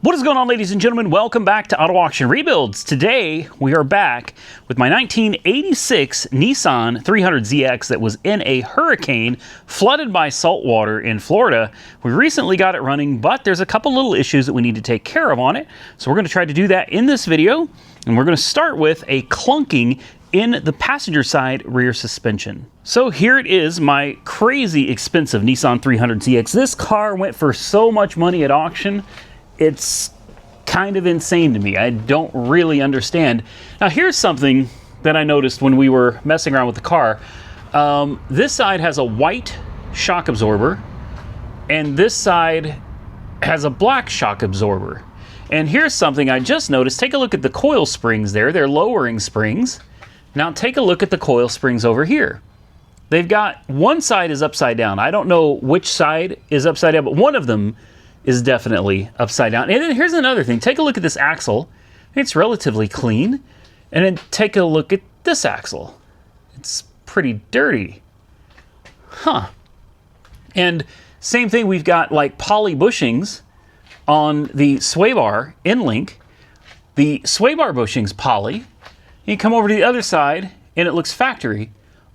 What is going on, ladies and gentlemen? Welcome back to Auto Auction Rebuilds. Today, we are back with my 1986 Nissan 300ZX that was in a hurricane flooded by salt water in Florida. We recently got it running, but there's a couple little issues that we need to take care of on it. So we're going to try to do that in this video, and we're going to start with a clunking in the passenger side rear suspension. So here it is, my crazy expensive Nissan 300ZX. This car went for so much money at auction. It's kind of insane to me. I don't really understand. Now here's something that I noticed when we were messing around with the car. This side has a white shock absorber, and this side has a black shock absorber. And here's something I just noticed. Take a look at the coil springs there. They're lowering springs. Now take a look at the coil springs over here. They've got, one side is upside down. I don't know which side is upside down, but one of them is definitely upside down. And then here's another thing. Take a look at this axle. It's relatively clean. And then take a look at this axle. It's pretty dirty. Huh. And same thing, we've got like poly bushings on the sway bar end link. The sway bar bushing's poly. You come over to the other side and it looks factory.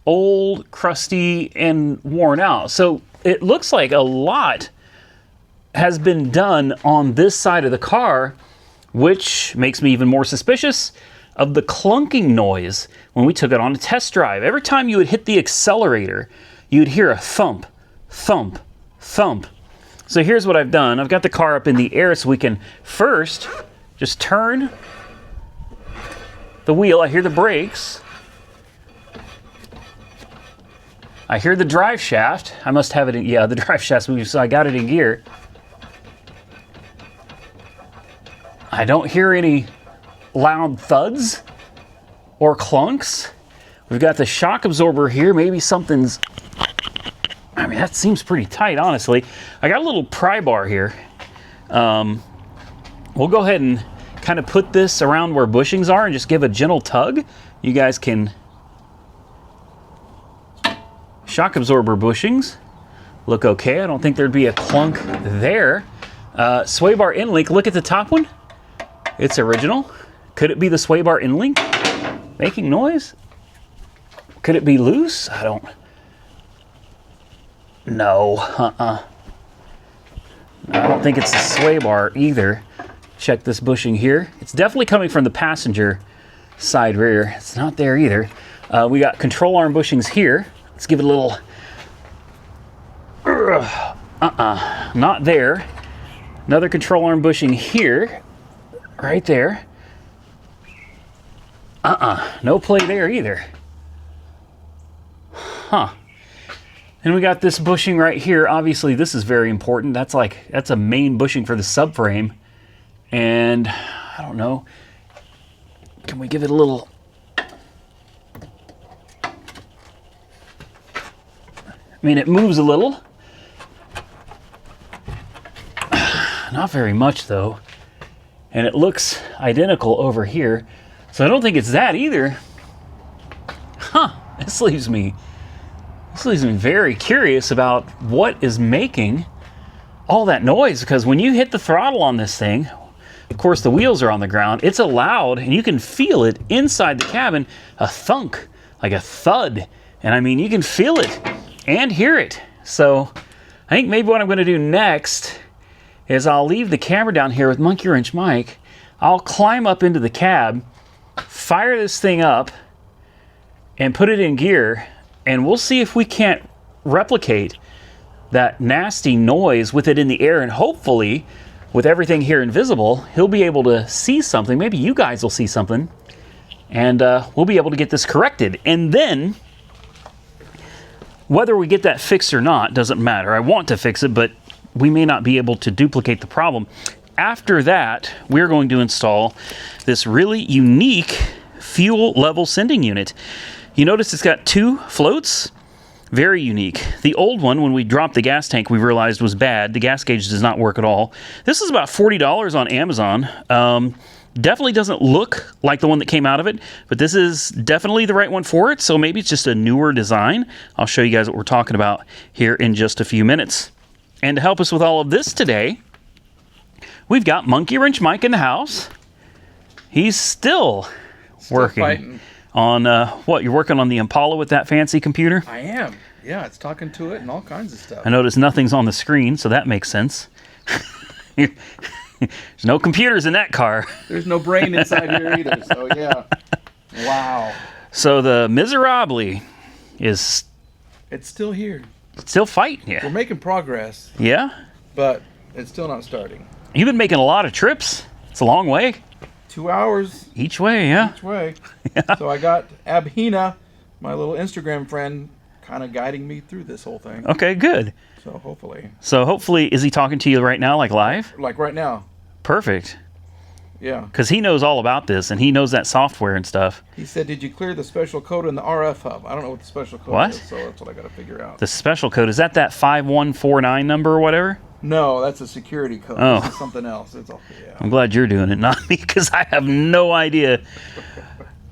Old, crusty, and worn out. So it looks like a lot has been done on this side of the car, which makes me even more suspicious of the clunking noise when we took it on a test drive. Every time you would hit the accelerator, you'd hear a thump, thump, thump. So here's what I've done. I've got the car up in the air so we can first just turn the wheel. I hear the brakes. I hear the drive shaft. I must have it in, yeah, the drive shaft's moving, so I got it in gear. I don't hear any loud thuds or clunks. We've got the shock absorber here. Maybe something's, I mean, that seems pretty tight, honestly. I got a little pry bar here. We'll go ahead and kind of put this around where bushings are and just give a gentle tug. You guys can, shock absorber bushings look okay. I don't think there'd be a clunk there. Sway bar end link, look at the top one. It's original. Could it be the sway bar end link making noise? Could it be loose? I don't. No, I don't think it's the sway bar either. Check this bushing here. It's definitely coming from the passenger side rear. It's not there either. We got control arm bushings here. Let's give it a little. Not there. Another control arm bushing here. Right there. No play there either. Huh. And we got this bushing right here. Obviously, this is very important. That's a main bushing for the subframe. And I don't know. Can we give it a little? I mean, it moves a little. Not very much though. And it looks identical over here. So I don't think it's that either. Huh, this leaves me very curious about what is making all that noise, because when you hit the throttle on this thing, of course the wheels are on the ground, it's a loud, and you can feel it inside the cabin, a thunk, like a thud. And I mean, you can feel it and hear it. So I think maybe what I'm gonna do next is I'll leave the camera down here with Monkey Wrench Mike. I'll climb up into the cab, fire this thing up, and put it in gear, and we'll see if we can't replicate that nasty noise with it in the air, and hopefully, with everything here invisible, he'll be able to see something. Maybe you guys will see something, and we'll be able to get this corrected. And then, whether we get that fixed or not doesn't matter. I want to fix it, but we may not be able to duplicate the problem. After that, we're going to install this really unique fuel level sending unit. You notice it's got two floats. Very unique. The old one, when we dropped the gas tank, we realized was bad. The gas gauge does not work at all. This is about $40 on Amazon. Definitely doesn't look like the one that came out of it, but this is definitely the right one for it, so maybe it's just a newer design. I'll show you guys what we're talking about here in just a few minutes. And to help us with all of this today, We've got Monkey Wrench Mike in the house. He's still working fighting. on, what, you're working on the Impala with that fancy computer? I am. Yeah, it's talking to it and all kinds of stuff. I notice nothing's on the screen, so that makes sense. There's no computers in that car. There's no brain inside here either, so yeah. Wow. So the Miserably is It's still here. still fighting you. We're making progress, Yeah? but it's still not starting. You've been making a lot of trips. It's a long way. 2 hours Each way, yeah. each way. So I got Abhina, my little Instagram friend, kind of guiding me through this whole thing. Okay, good. So hopefully. So hopefully, is he talking to you right now, like live? Like right now. Perfect. Yeah. Because he knows all about this, and he knows that software and stuff. He said, did you clear the special code in the RF hub? I don't know what the special code What? is, so that's what I got to figure out. The special code, is that 5149 number or whatever? No, that's a security code. Oh. This is something else. It's all, yeah. I'm glad you're doing it, not me, because I have no idea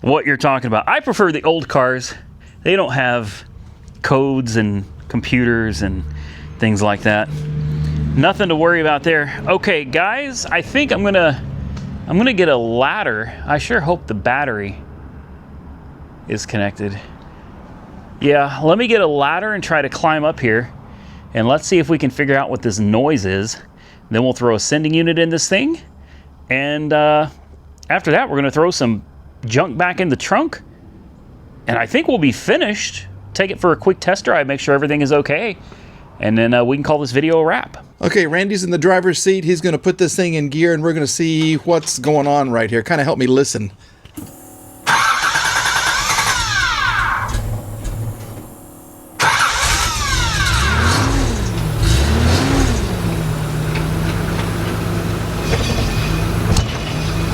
what you're talking about. I prefer the old cars. They don't have codes and computers and things like that. Nothing to worry about there. Okay, guys, I think I'm gonna get a ladder. I sure hope the battery is connected. Yeah, let me get a ladder and try to climb up here, and let's see if we can figure out what this noise is. Then we'll throw a sending unit in this thing, and after that, we're gonna throw some junk back in the trunk, and I think we'll be finished. Take it for a quick test drive, make sure everything is okay, and then we can call this video a wrap. Okay, Randy's in the driver's seat. He's going to put this thing in gear, and we're going to see what's going on right here. Kind of help me listen.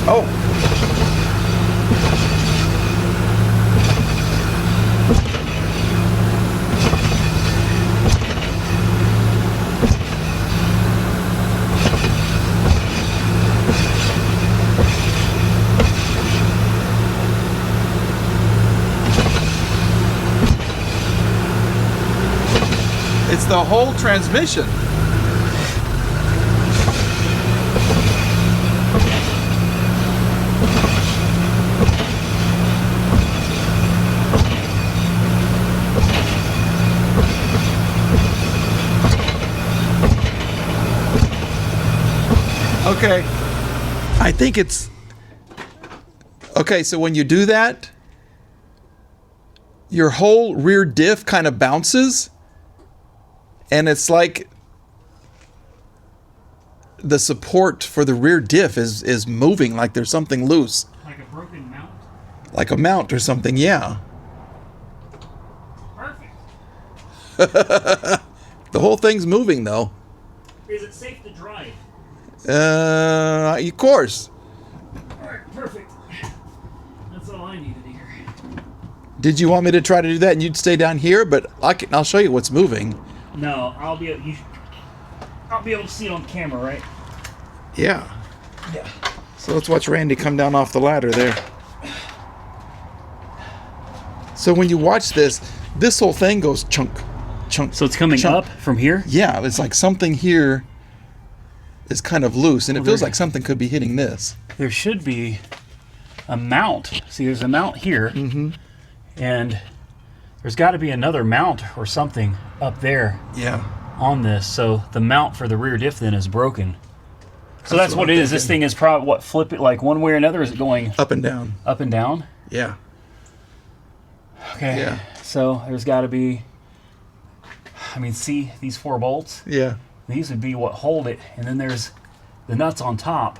Oh. It's the whole transmission. Okay. I think it's... Okay, so when you do that, your whole rear diff kind of bounces. And it's like the support for the rear diff is moving, like there's something loose. Like a broken mount? Like a mount or something, yeah. Perfect. The whole thing's moving, though. Is it safe to drive? Of course. All right, perfect. That's all I needed here. Did you want me to try to do that and you'd stay down here? But I'll show you what's moving. No, I'll be able to see it on camera, right? Yeah. Yeah. So let's watch Randy come down off the ladder there. So when you watch this whole thing goes chunk, chunk. So it's coming chunk. up from here? Yeah, it's like something here is kind of loose, and it feels like something could be hitting this. There should be a mount. See, there's a mount here, and there's got to be another mount or something up there. Yeah. On this, so the mount for the rear diff then is broken. So that's what it is. This thing is probably what, flip it like one way or another? Is it going up and down? Up and down? Yeah. Okay. Yeah. So there's got to be. I mean, see these 4 bolts? Yeah. These would be what hold it, and then there's the nuts on top.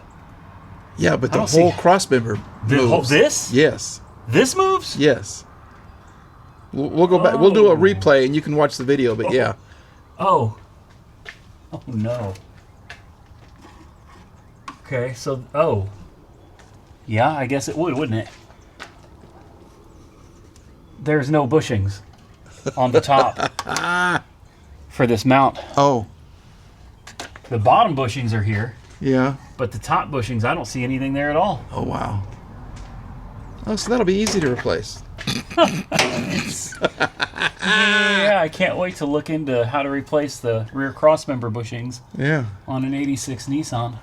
Yeah, but the whole crossmember moves. This? Yes. This moves? Yes. We'll go back. We'll do a replay, and you can watch the video. But yeah. Oh. Oh no. Okay, so yeah, I guess it would, wouldn't it? There's no bushings on the top for this mount. Oh. The bottom bushings are here. Yeah. But the top bushings, I don't see anything there at all. Oh wow. Oh, so that'll be easy to replace. Yeah, I can't wait to look into how to replace the rear crossmember bushings. Yeah. On an '86 Nissan.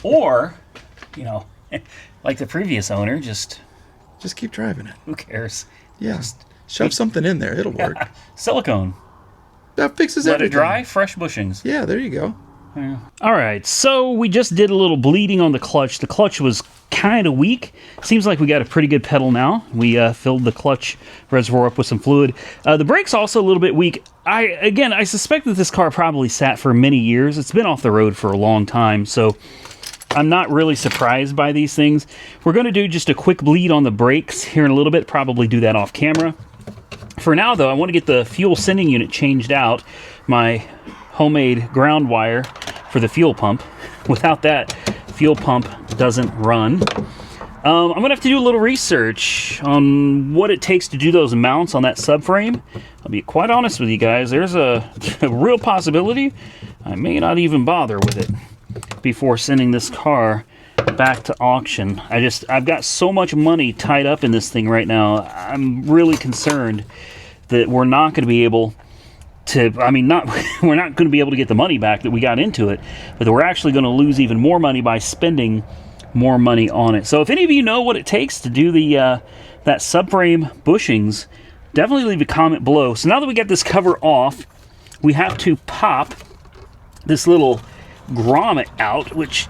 Or, you know, like the previous owner, just keep driving it. who cares? Yeah. Shove something in there. It'll work. Silicone. That fixes Let everything. it dry, fresh bushings. Yeah, there you go. Yeah. All right, so we just did a little bleeding on the clutch. The clutch was kind of weak. Seems like we got a pretty good pedal now. We filled the clutch reservoir up with some fluid. The brake's also a little bit weak. I suspect that this car probably sat for many years. It's been off the road for a long time, so I'm not really surprised by these things. We're going to do just a quick bleed on the brakes here in a little bit, probably do that off camera. For now, though, I want to get the fuel sending unit changed out. My homemade ground wire for the fuel pump. Without that, fuel pump doesn't run. I'm going to have to do a little research on what it takes to do those mounts on that subframe. I'll be quite honest with you guys. There's a real possibility I may not even bother with it before sending this car back to auction. I've got so much money tied up in this thing right now. I'm really concerned that we're not going to be able to, we're not going to be able to get the money back that we got into it, but we're actually going to lose even more money by spending more money on it. So if any of you know what it takes to do that subframe bushings, definitely leave a comment below. So now that we got this cover off, we have to pop this little grommet out, which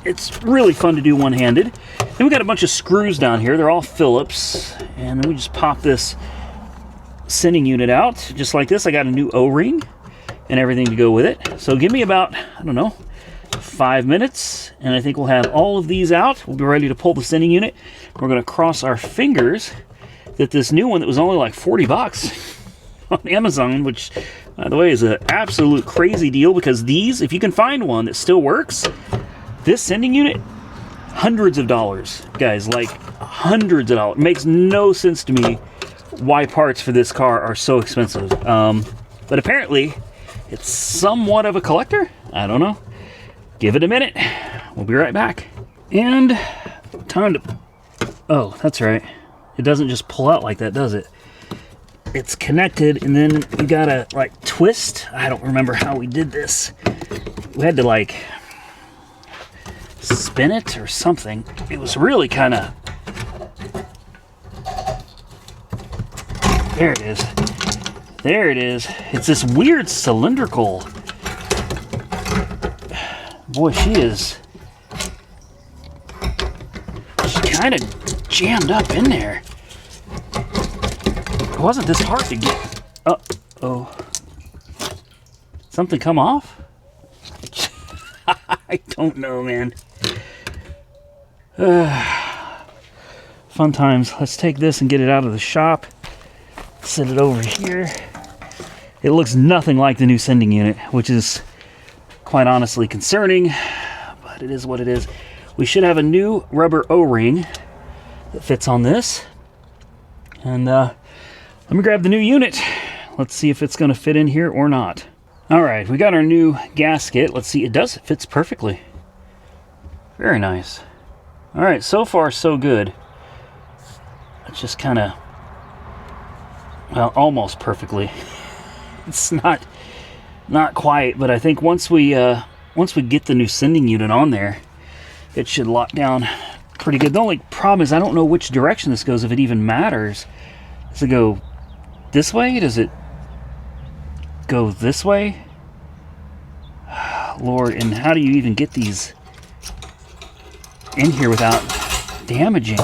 it's really fun to do one-handed. Then we got a bunch of screws down here. They're all Phillips, and then we just pop this sending unit out just like this. I got a new O-ring and everything to go with it. So give me about, I don't know, 5 minutes, and I think we'll have all of these out. We'll be ready to pull the sending unit. We're going to cross our fingers that this new one that was only like 40 bucks on Amazon, which, by the way, is an absolute crazy deal, because these, if you can find one that still works, this sending unit, hundreds of dollars, guys, like hundreds of dollars. It makes no sense to me why parts for this car are so expensive. But apparently, it's somewhat of a collector. I don't know. Give it a minute. We'll be right back. And time to... Oh, that's right. It doesn't just pull out like that, does it? It's connected, and then you gotta, like, twist. I don't remember how we did this. We had to, like, spin it or something. It was really kind of... There it is. There it is. It's this weird cylindrical... Boy, she's kind of jammed up in there. It wasn't this hard to get. Uh-oh. Something come off? I don't know, man. Fun times. Let's take this and get it out of the shop. Set it over here. It looks nothing like the new sending unit, which is quite honestly concerning, but it is what it is. We should have a new rubber O-ring that fits on this. And let me grab the new unit. Let's see if it's going to fit in here or not. All right, we got our new gasket. Let's see. It does. It fits perfectly. Very nice. All right, so far so good. It's just kind of, well, almost perfectly. It's not quite, but I think once we get the new sending unit on there, it should lock down pretty good. The only problem is I don't know which direction this goes, if it even matters. Does it go this way? Does it go this way? Lord, and how do you even get these in here without damaging?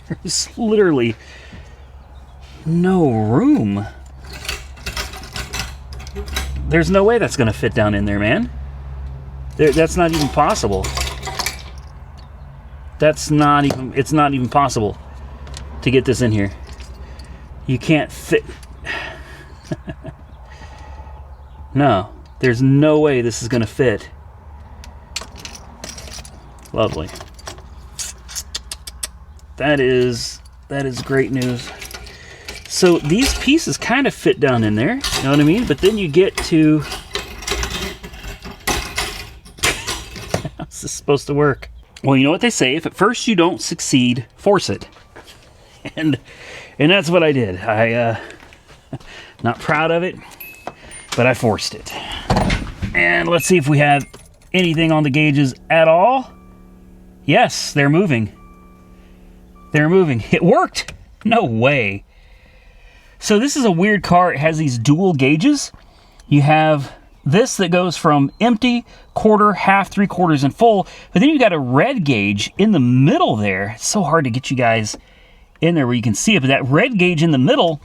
There's literally no room. There's no way that's going to fit down in there, man. That's not even possible. It's not even possible to get this in here. You can't fit. No, there's no way this is going to fit. Lovely. That is great news. So these pieces kind of fit down in there, you know what I mean? But then you get to... How's this supposed to work? Well, you know what they say, if at first you don't succeed, force it. And that's what I did. Not proud of it, but I forced it. And let's see if we have anything on the gauges at all. Yes, they're moving. They're moving. It worked. No way. So this is a weird car. It has these dual gauges. You have this that goes from empty, quarter, half, three-quarters, and full. But then you got a red gauge in the middle there. It's so hard to get you guys in there where you can see it. But that red gauge in the middle,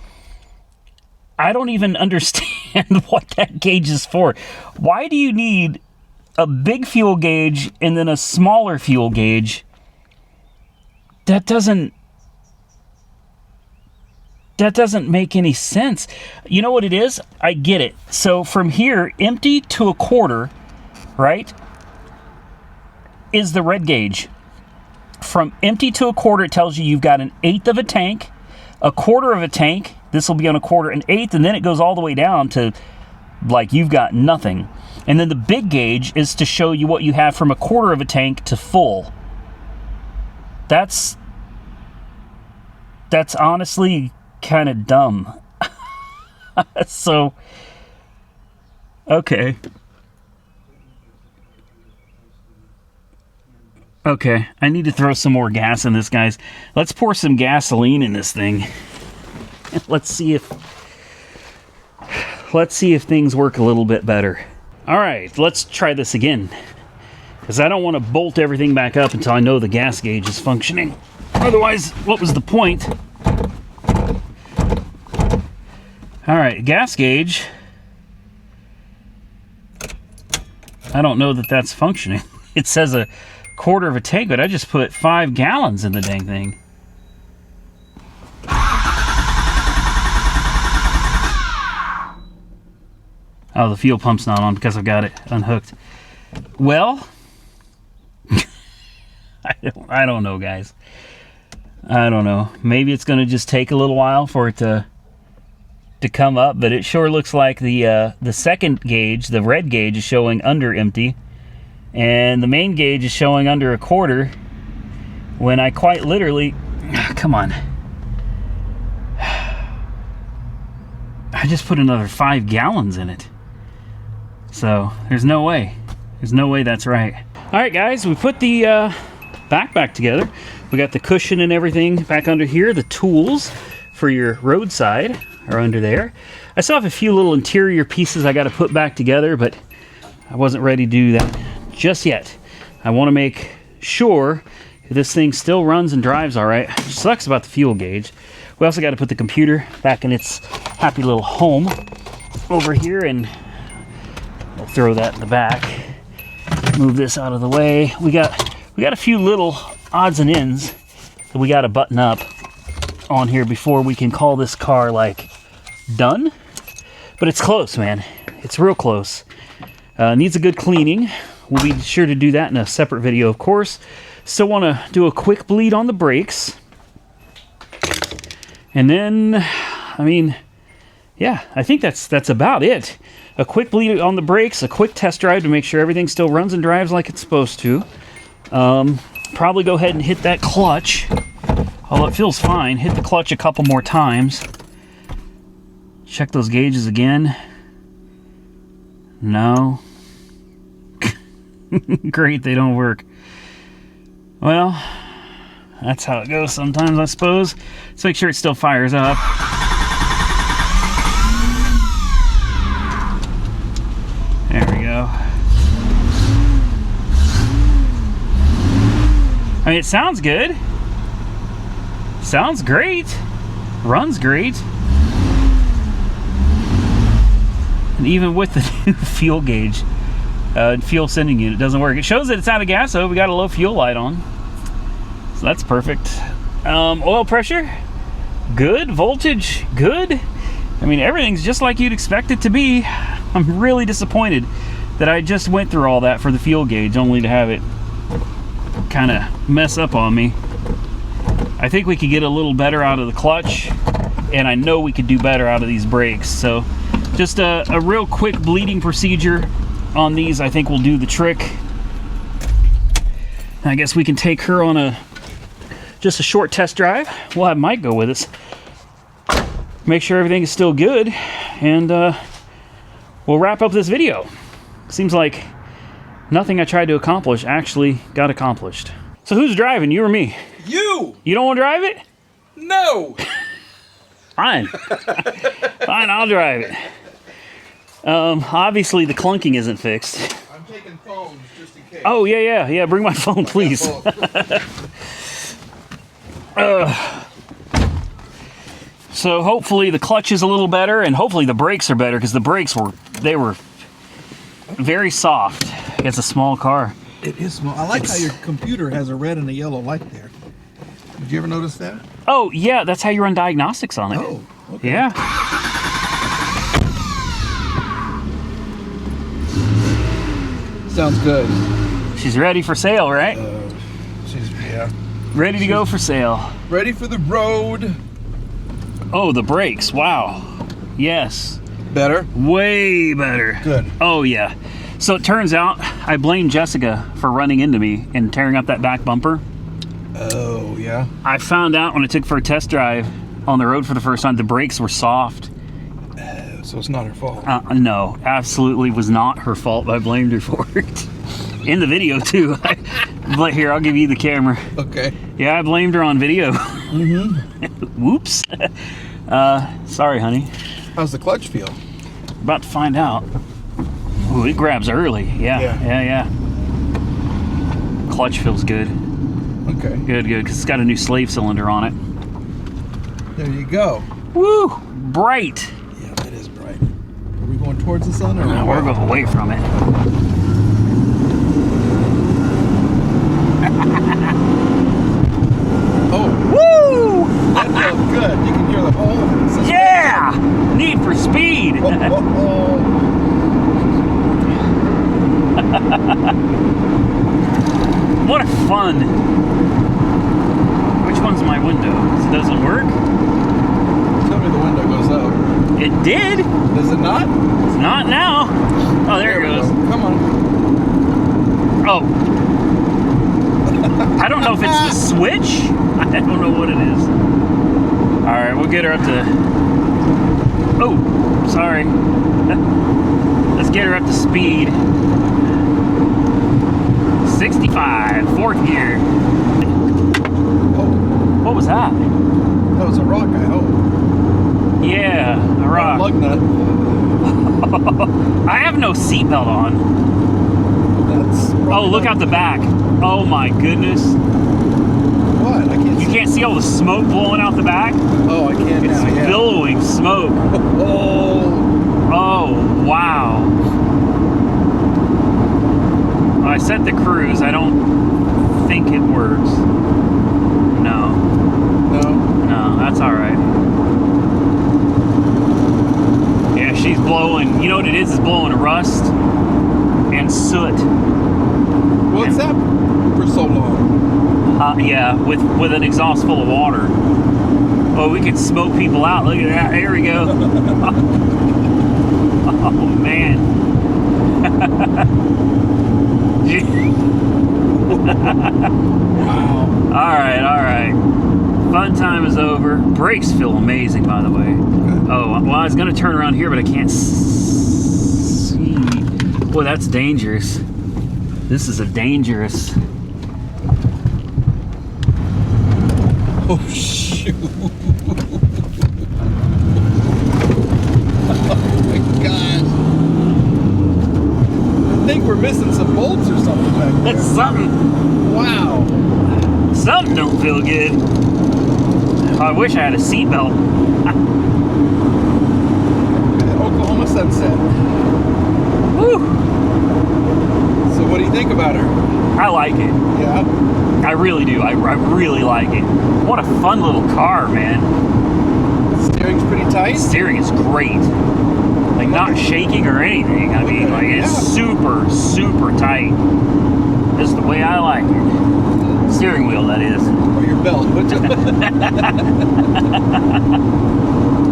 I don't even understand what that gauge is for. Why do you need a big fuel gauge and then a smaller fuel gauge? That doesn't make any sense. You know what it is? I get it. So from here, empty to a quarter, right, is the red gauge. From empty to a quarter, it tells you you've got an eighth of a tank, a quarter of a tank. This will be on a quarter, an eighth, and then it goes all the way down to like you've got nothing. And then the big gauge is to show you what you have from a quarter of a tank to full. That's honestly kind of dumb. So, okay. Okay, I need to throw some more gas in this, guys. Let's pour some gasoline in this thing. Let's see if things work a little bit better. All right, let's try this again, because I don't want to bolt everything back up until I know the gas gauge is functioning. Otherwise, what was the point? All right, gas gauge. I don't know that that's functioning. It says a quarter of a tank, but I just put 5 gallons in the dang thing. Oh, the fuel pump's not on because I've got it unhooked. Well, I don't know, guys. I don't know. Maybe it's going to just take a little while for it to come up, but it sure looks like the second gauge, the red gauge, is showing under empty, and the main gauge is showing under a quarter, when I quite literally, come on, I just put another 5 gallons in it. So there's no way that's right. All right, guys, we put the back together. We got the cushion and everything back under here. The tools for your roadside are under there. I still have a few little interior pieces I got to put back together, but I wasn't ready to do that just yet. I want to make sure this thing still runs and drives all right. Sucks about the fuel gauge. We also got to put the computer back in its happy little home over here, and we'll throw that in the back. Move this out of the way. We got a few little odds and ends that we got to button up on here before we can call this car like done. But it's close, man. It's real close. Needs a good cleaning. We'll be sure to do that in a separate video, of course. Still want to do a quick bleed on the brakes. And then, I mean, yeah, I think that's about it. A quick bleed on the brakes, a quick test drive to make sure everything still runs and drives like it's supposed to. Probably go ahead and hit that clutch. Although it feels fine, hit the clutch a couple more times. Check those gauges again. No. Great, they don't work. Well, that's how it goes sometimes, I suppose. Let's make sure it still fires up. There we go. I mean, it sounds good. Sounds great. Runs great. And even with the new fuel gauge, fuel sending unit doesn't work. It shows that it's out of gas, so we got a low fuel light on. So that's perfect. Oil pressure, good. Voltage, good. I mean, everything's just like you'd expect it to be. I'm really disappointed that I just went through all that for the fuel gauge, only to have it kind of mess up on me. I think we could get a little better out of the clutch, and I know we could do better out of these brakes. So just a real quick bleeding procedure on these, I think, will do the trick. I guess we can take her on just a short test drive. We'll have Mike go with us, make sure everything is still good, and we'll wrap up this video. Seems like Nothing I tried to accomplish actually got accomplished. So who's driving, you or me? You! You don't want to drive it? No! Fine. Fine, I'll drive it. Obviously the clunking isn't fixed. I'm taking phones just in case. Oh, yeah. Bring my phone, please. So hopefully the clutch is a little better, and hopefully the brakes are better, because the brakes were very soft. It's a small car. It is small. I like how your computer has a red and a yellow light there. Did you ever notice that? Oh, yeah, that's how you run diagnostics on it. Oh, okay. Yeah. Sounds good. She's ready for sale, right? Yeah. Ready to go for sale. Ready for the road. Oh, the brakes. Wow. Yes. Better? Way better. Good. Oh, yeah. So it turns out I blamed Jessica for running into me and tearing up that back bumper. Oh, yeah? I found out when I took for a test drive on the road for the first time, the brakes were soft. So it's not her fault. No, absolutely was not her fault. I blamed her for it. In the video, too. But here, I'll give you the camera. Okay. Yeah, I blamed her on video. Mm-hmm. Whoops. Sorry, honey. How's the clutch feel? About to find out. Ooh, it grabs early. Yeah. Clutch feels good. Okay. Good, because it's got a new slave cylinder on it. There you go. Woo! Bright. Yeah, that is bright. Are we going towards the sun or No, we're going away from it. Oh. Woo! That felt good. You can hear the whole suspension. Yeah! Need for speed. What a fun. Which one's my window? It doesn't work? Tell me the window goes up. It did. Does it not? It's not now. Oh, there it goes. Come on. Oh. I don't know if it's the switch. I don't know what it is. All right, we'll get her up to... Oh, sorry. Let's get her up to speed. 65, fourth gear. Oh, What was that? that was a rock, I hope. Yeah, a rock. Lug nut. I have no seatbelt on. That's Oh, look out the back. Oh my goodness. What? I can't You see. can't see all the smoke blowing out the back? Oh, I can't It's now, yeah. billowing smoke. Oh. Oh, wow. I set the cruise. I don't think it works. No, that's all right. Yeah, she's blowing. You know what it is? It's blowing rust and soot. What's that for so long? Yeah, with an exhaust full of water. Oh, we can smoke people out. Look at that. There we go. Oh, man. Wow. All right. Fun time is over. Brakes feel amazing, by the way. Good. Oh, well, I was going to turn around here, but I can't see. Boy, that's dangerous. This is a dangerous... Oh, shoot. Oh, my gosh. I think we're missing some bolts or something back there. That's something. Wow. Something don't feel good. I wish I had a seatbelt. Oklahoma sunset. Woo! So what do you think about her? I like it. Yeah. I really do. I really like it. What a fun little car, man. Steering's pretty tight. Steering is great. Like, not shaking or anything. I mean, like, it's super, super tight. Just the way I like it. Steering wheel, that is. Or your belt.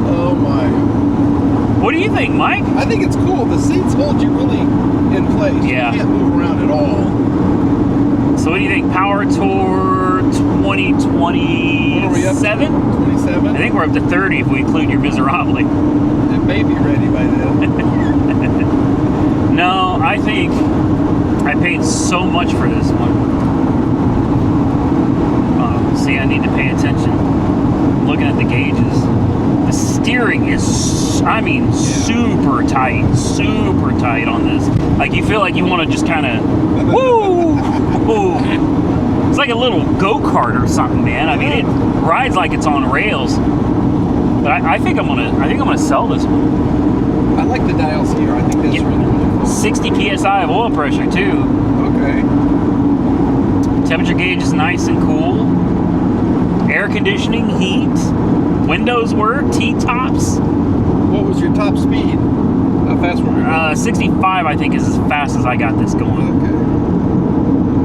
Oh my. What do you think, Mike? I think it's cool. The seats hold you really in place. Yeah. You can't move around at all. So what do you think? Power Tour 2027? What are we up to? 27? I think we're up to 30 if we include your Miserabile. It may be ready by then. No, I think I paid so much for this one. See, I need to pay attention. Looking at the gauges. The steering is, I mean, super tight on this. Like, you feel like you want to just kind of, woo! It's like a little go-kart or something, man. I mean, it rides like it's on rails. But I think I'm gonna sell this one. I like the dials here. I think that's really cool. 60 psi of oil pressure too. Okay. Temperature gauge is nice and cool. Air conditioning, heat, windows work, T-tops. What was your top speed? How fast were you? 65, I think, is as fast as I got this going. Okay.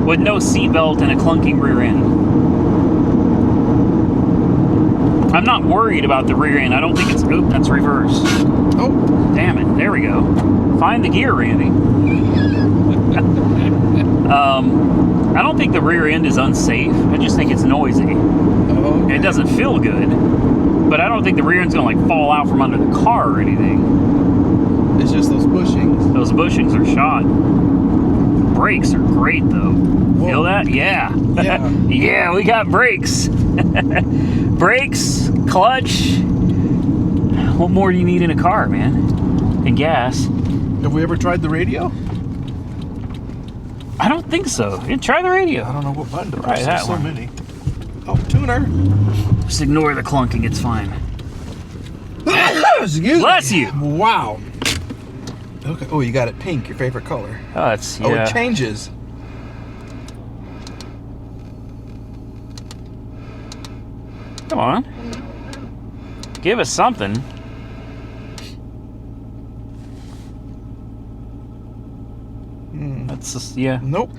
With no seatbelt and a clunking rear end. I'm not worried about the rear end. I don't think it's... Oop, that's reverse. Oh. Damn it. There we go. Find the gear, Randy. I don't think the rear end is unsafe. I just think it's noisy. Oh, okay. It doesn't feel good. But I don't think the rear end's going to, like, fall out from under the car or anything. It's just those bushings. Those bushings are shot. Brakes are great, though. Whoa. Feel that? Yeah. Yeah. Yeah, we got brakes. Brakes, clutch. What more do you need in a car, man? And gas. Have we ever tried the radio? I don't think so. Yeah, try the radio. I don't know what button to Try press. that There's so one. many. Oh, tuner. Just ignore the clunking. It's fine. Excuse me. Bless you. Wow. Okay. Oh, you got it pink, your favorite color. Oh, that's, yeah. Oh, it changes. Come on. Give us something. That's just, yeah. Nope.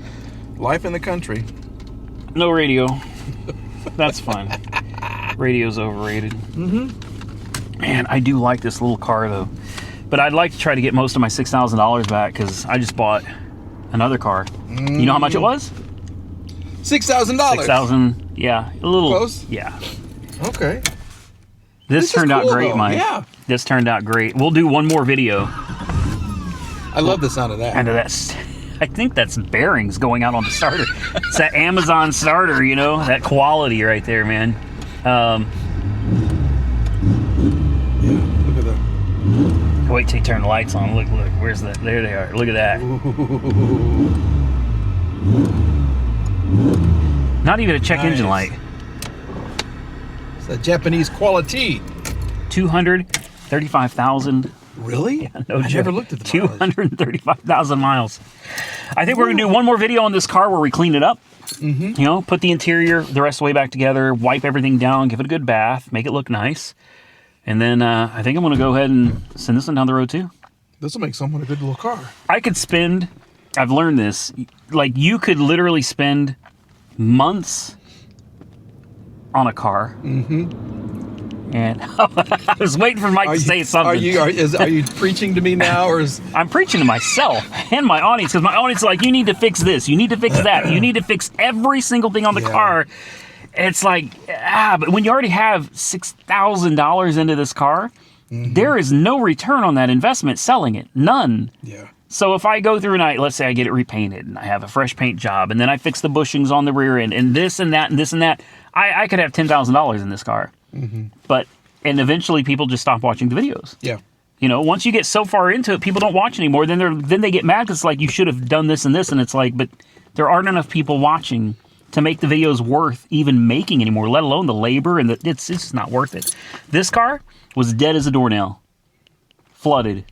Life in the country. No radio. That's fine. Radio's overrated. Mm-hmm. Man, I do like this little car, though. But I'd like to try to get most of my $6,000 back because I just bought another car. You know how much it was? $6,000. $6,000. Yeah, a little. Close? Yeah. Okay. This turned out cool, great, though. Mike. Yeah. This turned out great. We'll do one more video. I love the sound of that. And that's, I think that's bearings going out on the starter. It's that Amazon starter, you know, that quality right there, man. Yeah, look at that. Wait till you turn the lights on. Look, where's that? There they are. Look at that. Not even a check engine light. It's a Japanese quality. 235,000. Really? Yeah, no I joke. never looked at the mileage. 235,000 miles. I think we're going to do one more video on this car where we clean it up. You know, put the interior the rest of the way back together, wipe everything down, give it a good bath, make it look nice. And then I think I'm going to go ahead and send this one down the road too. This will make someone a good little car. I could spend, I've learned this, like you could literally spend months on a car. And I was waiting for Mike to say something. Are you preaching to me now, or is I'm preaching to myself and my audience because my audience is like, you need to fix this, you need to fix that, you need to fix every single thing on the car. It's like, but when you already have $6,000 into this car, there is no return on that investment selling it. None. Yeah. So if I go through and let's say I get it repainted and I have a fresh paint job and then I fix the bushings on the rear end and this and that and this and that, I could have $10,000 in this car. But, and eventually people just stop watching the videos. Yeah. You know, once you get so far into it, people don't watch anymore. Then they get mad because it's like, you should have done this and this. And it's like, but there aren't enough people watching to make the videos worth even making anymore, let alone the labor. And it's just not worth it. This car was dead as a doornail. Flooded.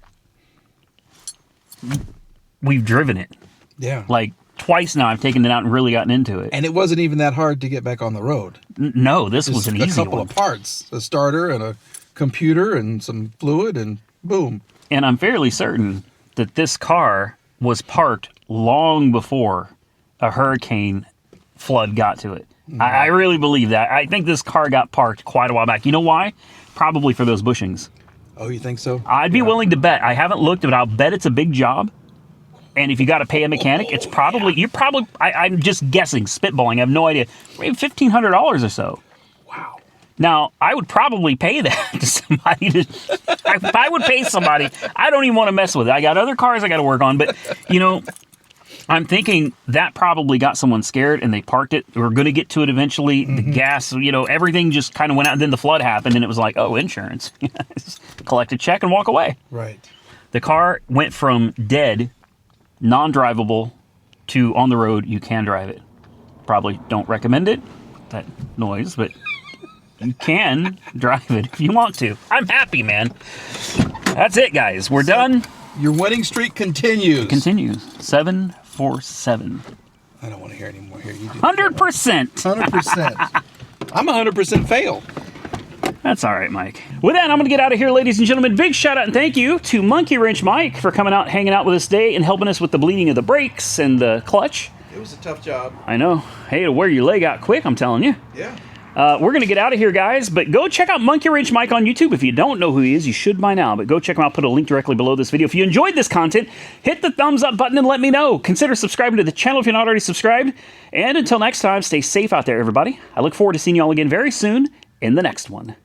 We've driven it. Yeah. Like twice now I've taken it out and really gotten into it. And it wasn't even that hard to get back on the road. No, this was an easy one. A couple of parts. A starter and a computer and some fluid and boom. And I'm fairly certain that this car was parked long before a hurricane flood got to it. I really believe that. I think this car got parked quite a while back. You know why? Probably for those bushings. Oh, you think so? I'd be willing to bet. I haven't looked, but I'll bet it's a big job. And if you got to pay a mechanic, it's probably, I'm just guessing, spitballing, I have no idea, maybe $1,500 or so. Wow. Now, I would probably pay that to somebody. If I would pay somebody, I don't even want to mess with it. I got other cars I got to work on, but, you know, I'm thinking that probably got someone scared and they parked it. We're going to get to it eventually. The gas, you know, everything just kind of went out. And then the flood happened and it was like, oh, insurance. Just collect a check and walk away. Right. The car went from dead, non-drivable, to on the road, you can drive it. Probably don't recommend it, that noise, but you can drive it if you want to. I'm happy, man. That's it, guys. We're done. Your winning streak continues. Continues. 747. I don't want to hear any more here. You do. 100%. 100%. I'm 100% fail. That's all right, Mike. With that, I'm going to get out of here, ladies and gentlemen. Big shout out and thank you to Monkey Wrench Mike for coming out, hanging out with us today, and helping us with the bleeding of the brakes and the clutch. It was a tough job. I know. Hey, to wear your leg out quick, I'm telling you. Yeah. We're going to get out of here, guys, but go check out Monkey Wrench Mike on YouTube. If you don't know who he is, you should by now, but go check him out. Put a link directly below this video. If you enjoyed this content, hit the thumbs up button and let me know. Consider subscribing to the channel if you're not already subscribed. And until next time, stay safe out there, everybody. I look forward to seeing you all again very soon in the next one.